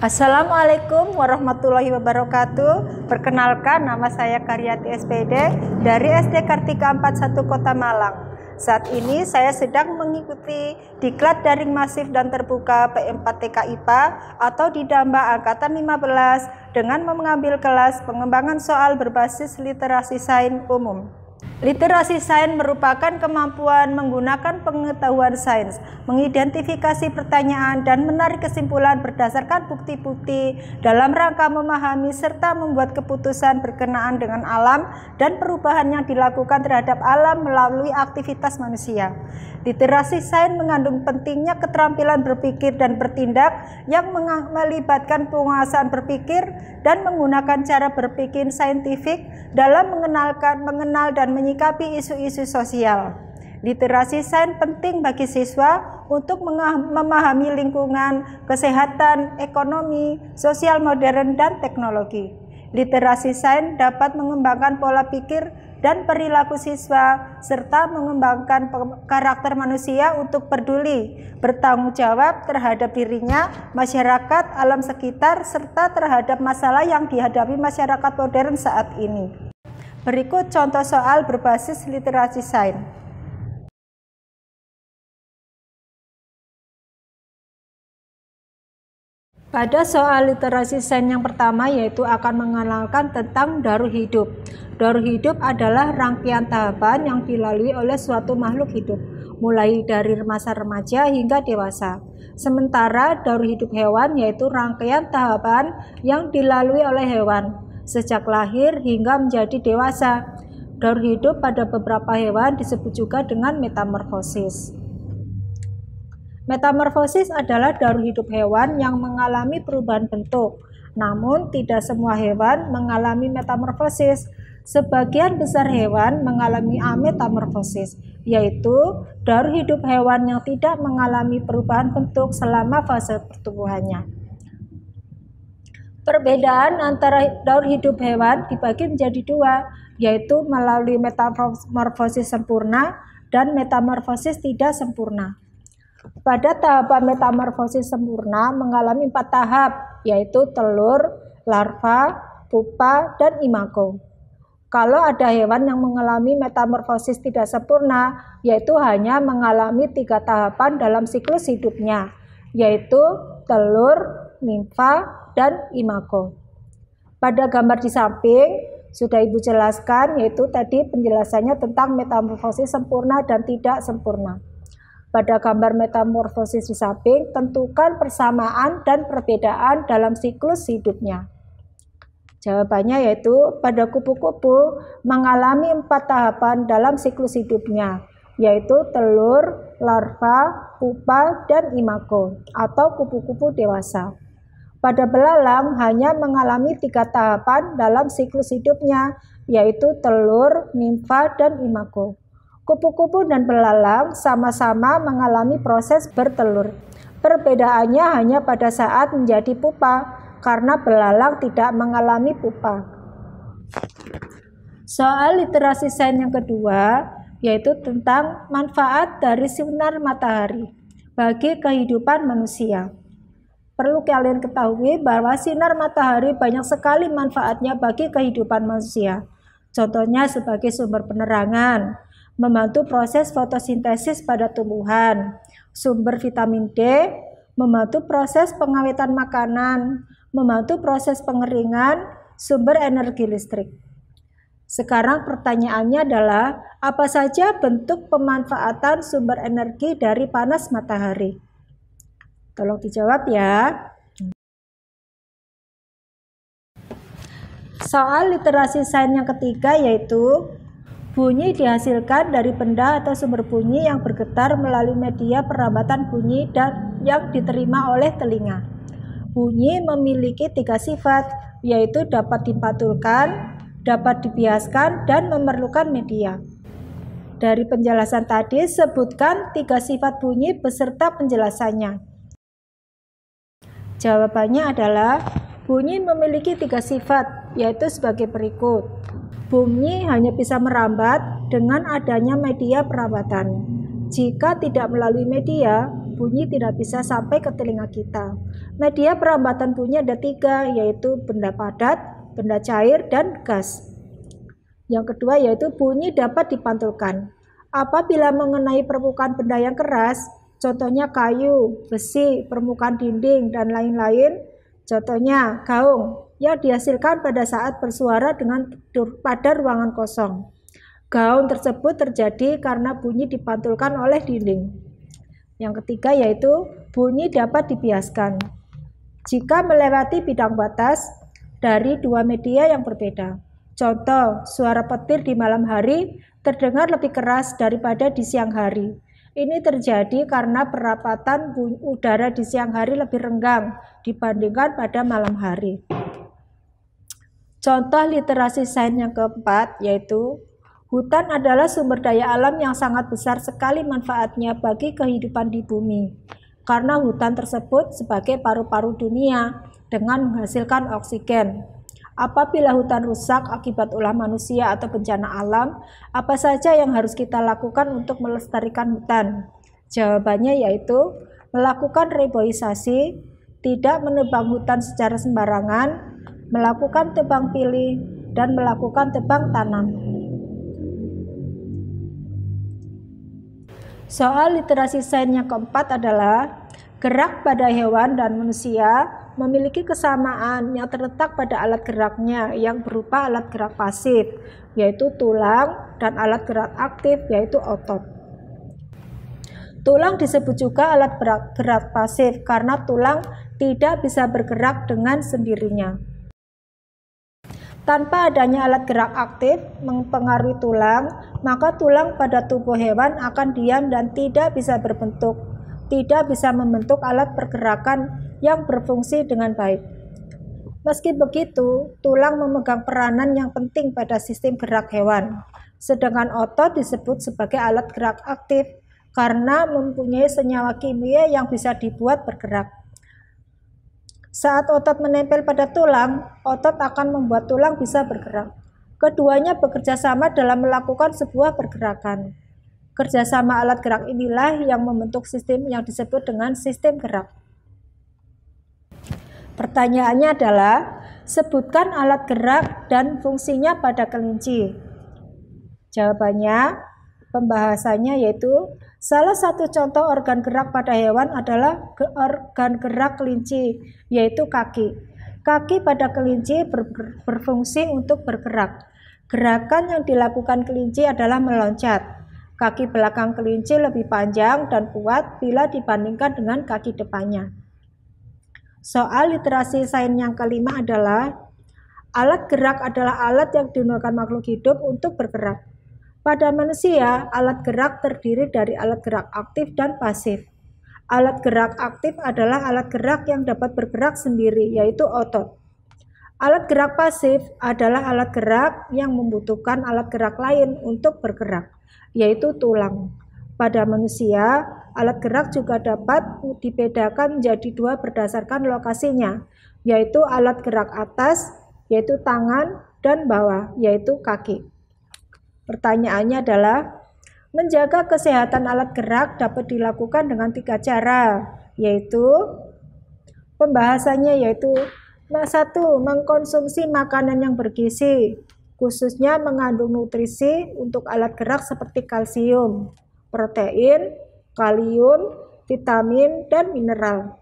Assalamualaikum warahmatullahi wabarakatuh. Perkenalkan, nama saya Karyati SPD dari SD Kartika 41 Kota Malang. Saat ini saya sedang mengikuti diklat daring masif dan terbuka P4TK IPA atau Didamba Angkatan 15 dengan mengambil kelas pengembangan soal berbasis literasi sains umum. Literasi sains merupakan kemampuan menggunakan pengetahuan sains, mengidentifikasi pertanyaan, dan menarik kesimpulan berdasarkan bukti-bukti dalam rangka memahami serta membuat keputusan berkenaan dengan alam dan perubahan yang dilakukan terhadap alam melalui aktivitas manusia. Literasi sains mengandung pentingnya keterampilan berpikir dan bertindak yang melibatkan penguasaan berpikir dan menggunakan cara berpikir saintifik dalam mengenal dan menyikapi isu-isu sosial. Literasi sains penting bagi siswa untuk memahami lingkungan, kesehatan, ekonomi, sosial modern, dan teknologi. Literasi sains dapat mengembangkan pola pikir dan perilaku siswa, serta mengembangkan karakter manusia untuk peduli, bertanggung jawab terhadap dirinya, masyarakat, alam sekitar, serta terhadap masalah yang dihadapi masyarakat modern saat ini. Berikut contoh soal berbasis literasi sains. Pada soal literasi sains yang pertama, yaitu akan mengenalkan tentang daur hidup. Daur hidup adalah rangkaian tahapan yang dilalui oleh suatu makhluk hidup, mulai dari masa remaja hingga dewasa. Sementara daur hidup hewan yaitu rangkaian tahapan yang dilalui oleh hewan sejak lahir hingga menjadi dewasa. Daur hidup pada beberapa hewan disebut juga dengan metamorfosis. Metamorfosis adalah daur hidup hewan yang mengalami perubahan bentuk. Namun tidak semua hewan mengalami metamorfosis. Sebagian besar hewan mengalami ametamorfosis, yaitu daur hidup hewan yang tidak mengalami perubahan bentuk selama fase pertumbuhannya. Perbedaan antara daur hidup hewan dibagi menjadi dua, yaitu melalui metamorfosis sempurna dan metamorfosis tidak sempurna. Pada tahapan metamorfosis sempurna mengalami 4 tahap, yaitu telur, larva, pupa, dan imago. Kalau ada hewan yang mengalami metamorfosis tidak sempurna, yaitu hanya mengalami 3 tahapan dalam siklus hidupnya, yaitu telur, nimfa, dan imago. Pada gambar di samping sudah Ibu jelaskan, yaitu tadi penjelasannya tentang metamorfosis sempurna dan tidak sempurna. Pada gambar metamorfosis di samping, tentukan persamaan dan perbedaan dalam siklus hidupnya. Jawabannya yaitu pada kupu-kupu mengalami 4 tahapan dalam siklus hidupnya, yaitu telur, larva, pupa, dan imago atau kupu-kupu dewasa. Pada belalang hanya mengalami 3 tahapan dalam siklus hidupnya, yaitu telur, nimfa, dan imago. Kupu-kupu dan belalang sama-sama mengalami proses bertelur. Perbedaannya hanya pada saat menjadi pupa, karena belalang tidak mengalami pupa. Soal literasi sains yang kedua, yaitu tentang manfaat dari sinar matahari bagi kehidupan manusia. Perlu kalian ketahui bahwa sinar matahari banyak sekali manfaatnya bagi kehidupan manusia. Contohnya sebagai sumber penerangan, membantu proses fotosintesis pada tumbuhan, sumber vitamin D, membantu proses pengawetan makanan, membantu proses pengeringan, sumber energi listrik. Sekarang pertanyaannya adalah, apa saja bentuk pemanfaatan sumber energi dari panas matahari? Tolong dijawab ya. Soal literasi sains yang ketiga, yaitu bunyi dihasilkan dari benda atau sumber bunyi yang bergetar melalui media perlambatan bunyi dan yang diterima oleh telinga. Bunyi memiliki 3 sifat, yaitu dapat dipantulkan, dapat dibiaskan, dan memerlukan media. Dari penjelasan tadi, sebutkan 3 sifat bunyi beserta penjelasannya. Jawabannya adalah bunyi memiliki 3 sifat, yaitu sebagai berikut. Bunyi hanya bisa merambat dengan adanya media perambatan. Jika tidak melalui media, bunyi tidak bisa sampai ke telinga kita. Media perambatan bunyi ada 3, yaitu benda padat, benda cair, dan gas. Yang kedua yaitu bunyi dapat dipantulkan. Apabila mengenai permukaan benda yang keras, contohnya kayu, besi, permukaan dinding, dan lain-lain, contohnya gaung, yang dihasilkan pada saat bersuara pada ruangan kosong. Gaung tersebut terjadi karena bunyi dipantulkan oleh dinding. Yang ketiga yaitu bunyi dapat dibiaskan. Jika melewati bidang batas dari 2 media yang berbeda. Contoh, suara petir di malam hari terdengar lebih keras daripada di siang hari. Ini terjadi karena perapatan udara di siang hari lebih renggang dibandingkan pada malam hari. Contoh literasi sains yang keempat yaitu hutan adalah sumber daya alam yang sangat besar sekali manfaatnya bagi kehidupan di bumi. Karena hutan tersebut sebagai paru-paru dunia dengan menghasilkan oksigen. Apabila hutan rusak akibat ulah manusia atau bencana alam, apa saja yang harus kita lakukan untuk melestarikan hutan? Jawabannya yaitu melakukan reboisasi, tidak menebang hutan secara sembarangan, melakukan tebang pilih, dan melakukan tebang tanam. Soal literasi sains yang keempat adalah gerak pada hewan dan manusia memiliki kesamaan yang terletak pada alat geraknya yang berupa alat gerak pasif, yaitu tulang, dan alat gerak aktif, yaitu otot. Tulang disebut juga alat gerak pasif karena tulang tidak bisa bergerak dengan sendirinya. Tanpa adanya alat gerak aktif mempengaruhi tulang, maka tulang pada tubuh hewan akan diam dan tidak bisa berbentuk, tidak bisa membentuk alat pergerakan yang berfungsi dengan baik. Meski begitu, tulang memegang peranan yang penting pada sistem gerak hewan, sedangkan otot disebut sebagai alat gerak aktif karena mempunyai senyawa kimia yang bisa dibuat bergerak. Saat otot menempel pada tulang, otot akan membuat tulang bisa bergerak. Keduanya bekerja sama dalam melakukan sebuah pergerakan. Kerjasama alat gerak inilah yang membentuk sistem yang disebut dengan sistem gerak. Pertanyaannya adalah, sebutkan alat gerak dan fungsinya pada kelinci. Jawabannya, pembahasannya yaitu salah satu contoh organ gerak pada hewan adalah organ gerak kelinci, yaitu kaki. Kaki pada kelinci berfungsi untuk bergerak. Gerakan yang dilakukan kelinci adalah meloncat. Kaki belakang kelinci lebih panjang dan kuat bila dibandingkan dengan kaki depannya. Soal literasi sains yang kelima adalah alat gerak adalah alat yang digunakan makhluk hidup untuk bergerak. Pada manusia, alat gerak terdiri dari alat gerak aktif dan pasif. Alat gerak aktif adalah alat gerak yang dapat bergerak sendiri, yaitu otot. Alat gerak pasif adalah alat gerak yang membutuhkan alat gerak lain untuk bergerak, yaitu tulang. Pada manusia, alat gerak juga dapat dibedakan menjadi 2 berdasarkan lokasinya, yaitu alat gerak atas, yaitu tangan, dan bawah, yaitu kaki. Pertanyaannya adalah, menjaga kesehatan alat gerak dapat dilakukan dengan 3 cara, yaitu pembahasannya yaitu 1. Mengkonsumsi makanan yang bergizi, khususnya mengandung nutrisi untuk alat gerak seperti kalsium, protein, kalium, vitamin, dan mineral.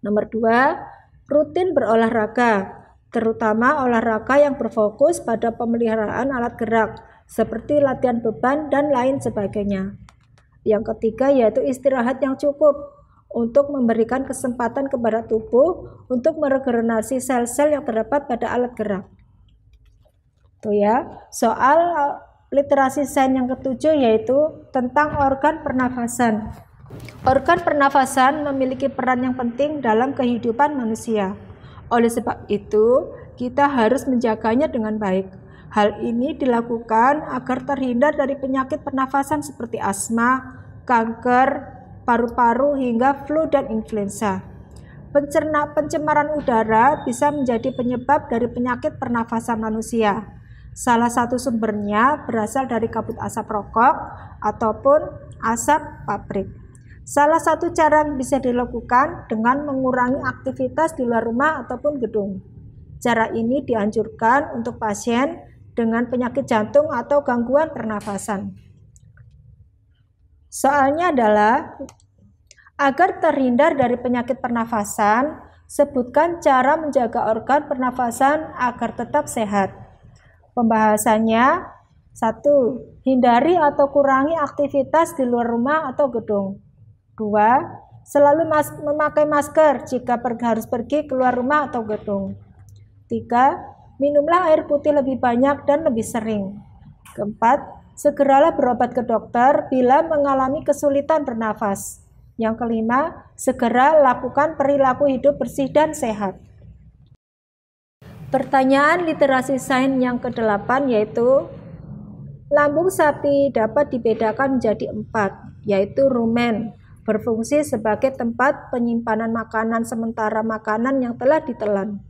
Nomor 2, rutin berolahraga, terutama olahraga yang berfokus pada pemeliharaan alat gerak, seperti latihan beban dan lain sebagainya. Yang ketiga yaitu istirahat yang cukup, untuk memberikan kesempatan kepada tubuh untuk meregenerasi sel-sel yang terdapat pada alat gerak. Tuh ya, soal literasi sains yang ketujuh yaitu tentang organ pernafasan. Organ pernafasan memiliki peran yang penting dalam kehidupan manusia. Oleh sebab itu, kita harus menjaganya dengan baik. Hal ini dilakukan agar terhindar dari penyakit pernafasan seperti asma, kanker, paru-paru, hingga flu dan influenza. Pencemaran udara bisa menjadi penyebab dari penyakit pernafasan manusia. Salah satu sumbernya berasal dari kabut asap rokok ataupun asap pabrik. Salah satu cara yang bisa dilakukan dengan mengurangi aktivitas di luar rumah ataupun gedung. Cara ini dianjurkan untuk pasien dengan penyakit jantung atau gangguan pernafasan. Soalnya adalah, agar terhindar dari penyakit pernafasan, sebutkan cara menjaga organ pernafasan agar tetap sehat. Pembahasannya: 1. Hindari atau kurangi aktivitas di luar rumah atau gedung. 2. Selalu memakai masker jika harus pergi keluar rumah atau gedung. 3. Minumlah air putih lebih banyak dan lebih sering. 4. Segeralah berobat ke dokter bila mengalami kesulitan bernafas. Yang kelima, segera lakukan perilaku hidup bersih dan sehat. Pertanyaan literasi sains yang ke-8 yaitu, lambung sapi dapat dibedakan menjadi 4, yaitu rumen, berfungsi sebagai tempat penyimpanan makanan sementara makanan yang telah ditelan.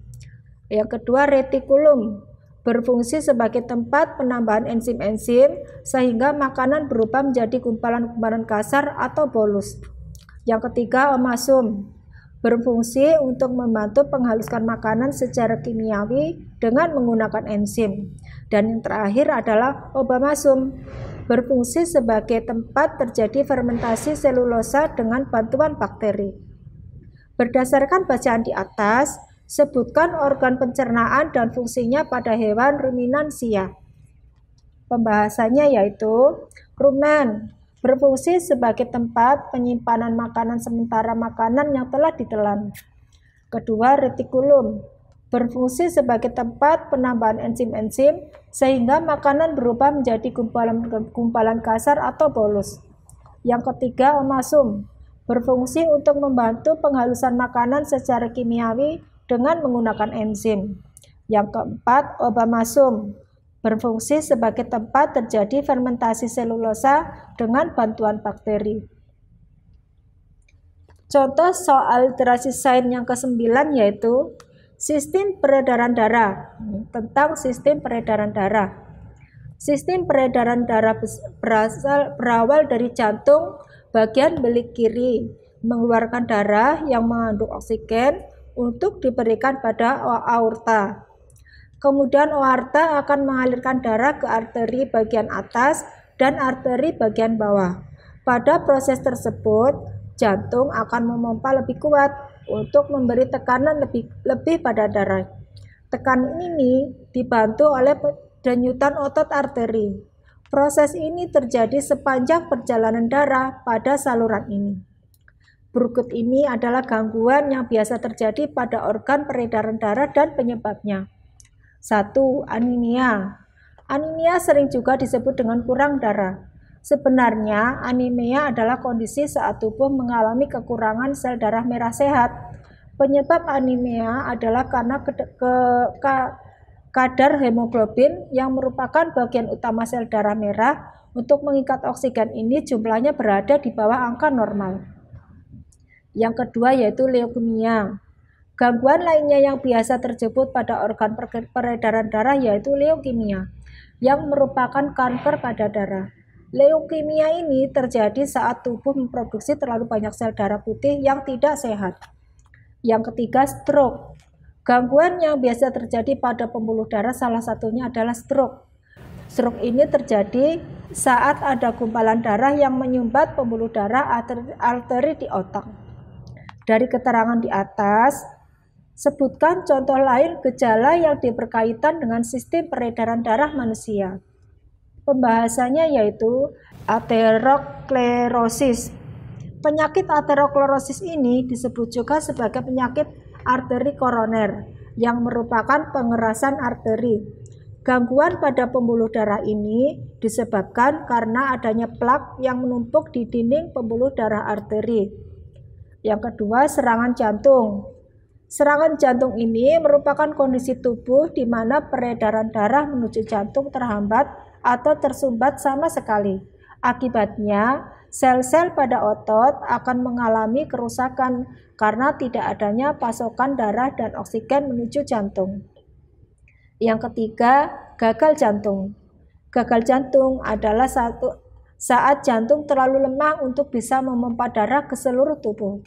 Yang kedua, retikulum, berfungsi sebagai tempat penambahan enzim-enzim sehingga makanan berubah menjadi gumpalan-gumpalan kasar atau bolus. Yang ketiga, omasum, berfungsi untuk membantu menghaluskan makanan secara kimiawi dengan menggunakan enzim. Dan yang terakhir adalah obamasum, berfungsi sebagai tempat terjadi fermentasi selulosa dengan bantuan bakteri. Berdasarkan bacaan di atas, sebutkan organ pencernaan dan fungsinya pada hewan ruminansia. Pembahasannya yaitu, rumen berfungsi sebagai tempat penyimpanan makanan sementara makanan yang telah ditelan. Kedua, retikulum, berfungsi sebagai tempat penambahan enzim-enzim sehingga makanan berubah menjadi gumpalan kasar atau bolus. Yang ketiga, omasum, berfungsi untuk membantu penghalusan makanan secara kimiawi dengan menggunakan enzim. Yang keempat, obamasum, berfungsi sebagai tempat terjadi fermentasi selulosa dengan bantuan bakteri. Contoh soal literasi sains yang ke-9 yaitu sistem peredaran darah. Tentang sistem peredaran darah. Sistem peredaran darah berawal dari jantung bagian belik kiri, mengeluarkan darah yang mengandung oksigen untuk diberikan pada aorta. Kemudian aorta akan mengalirkan darah ke arteri bagian atas dan arteri bagian bawah. Pada proses tersebut, jantung akan memompa lebih kuat untuk memberi tekanan lebih pada darah. Tekanan ini dibantu oleh denyutan otot arteri. Proses ini terjadi sepanjang perjalanan darah pada saluran ini. Berikut ini adalah gangguan yang biasa terjadi pada organ peredaran darah dan penyebabnya. 1. Anemia. Anemia sering juga disebut dengan kurang darah. Sebenarnya, anemia adalah kondisi saat tubuh mengalami kekurangan sel darah merah sehat. Penyebab anemia adalah karena kadar hemoglobin yang merupakan bagian utama sel darah merah untuk mengikat oksigen ini jumlahnya berada di bawah angka normal. Yang kedua yaitu leukemia. Gangguan lainnya yang biasa terjebak pada organ peredaran darah yaitu leukemia, yang merupakan kanker pada darah. Leukemia ini terjadi saat tubuh memproduksi terlalu banyak sel darah putih yang tidak sehat. Yang ketiga, stroke. Gangguan yang biasa terjadi pada pembuluh darah salah satunya adalah stroke. Stroke ini terjadi saat ada gumpalan darah yang menyumbat pembuluh darah arteri di otak. Dari keterangan di atas, sebutkan contoh lain gejala yang berkaitan dengan sistem peredaran darah manusia. Pembahasannya yaitu aterosklerosis. Penyakit aterosklerosis ini disebut juga sebagai penyakit arteri koroner yang merupakan pengerasan arteri. Gangguan pada pembuluh darah ini disebabkan karena adanya plak yang menumpuk di dinding pembuluh darah arteri. Yang kedua, serangan jantung. Serangan jantung ini merupakan kondisi tubuh di mana peredaran darah menuju jantung terhambat atau tersumbat sama sekali. Akibatnya, sel-sel pada otot akan mengalami kerusakan karena tidak adanya pasokan darah dan oksigen menuju jantung. Yang ketiga, gagal jantung. Gagal jantung adalah saat jantung terlalu lemah untuk bisa memompa darah ke seluruh tubuh.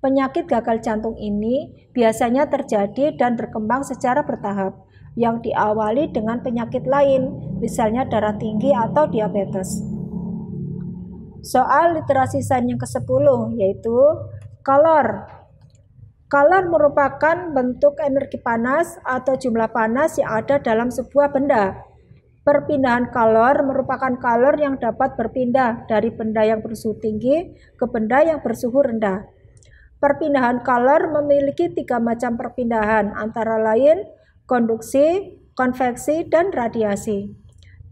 Penyakit gagal jantung ini biasanya terjadi dan berkembang secara bertahap, yang diawali dengan penyakit lain, misalnya darah tinggi atau diabetes. Soal literasi sains yang ke-10 yaitu kalor. Kalor merupakan bentuk energi panas atau jumlah panas yang ada dalam sebuah benda. Perpindahan kalor merupakan kalor yang dapat berpindah dari benda yang bersuhu tinggi ke benda yang bersuhu rendah. Perpindahan kalor memiliki 3 macam perpindahan, antara lain konduksi, konveksi, dan radiasi.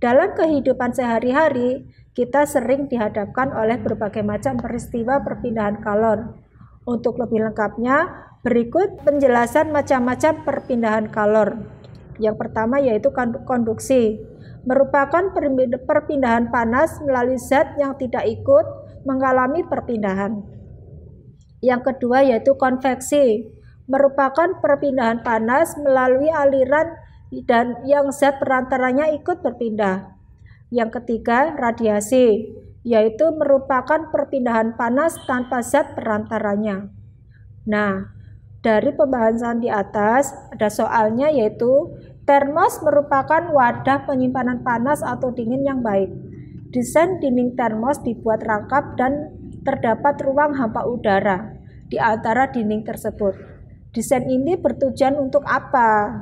Dalam kehidupan sehari-hari, kita sering dihadapkan oleh berbagai macam peristiwa perpindahan kalor. Untuk lebih lengkapnya, berikut penjelasan macam-macam perpindahan kalor. Yang pertama yaitu konduksi, merupakan perpindahan panas melalui zat yang tidak ikut mengalami perpindahan. Yang kedua yaitu konveksi, merupakan perpindahan panas melalui aliran dan yang zat perantaranya ikut berpindah. Yang ketiga radiasi, yaitu merupakan perpindahan panas tanpa zat perantaranya. Nah, dari pembahasan di atas ada soalnya yaitu termos merupakan wadah penyimpanan panas atau dingin yang baik. Desain dinding termos dibuat rangkap dan terdapat ruang hampa udara di antara dinding tersebut. Desain ini bertujuan untuk apa?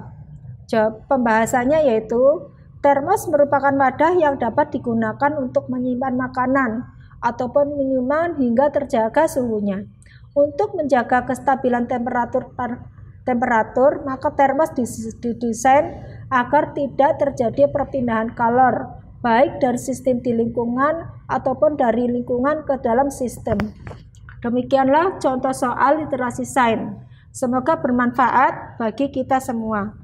Jawab pembahasannya yaitu termos merupakan wadah yang dapat digunakan untuk menyimpan makanan ataupun minuman hingga terjaga suhunya. Untuk menjaga kestabilan temperatur, maka termos didesain agar tidak terjadi perpindahan kalor, baik dari sistem di lingkungan ataupun dari lingkungan ke dalam sistem. Demikianlah contoh soal literasi sains. Semoga bermanfaat bagi kita semua.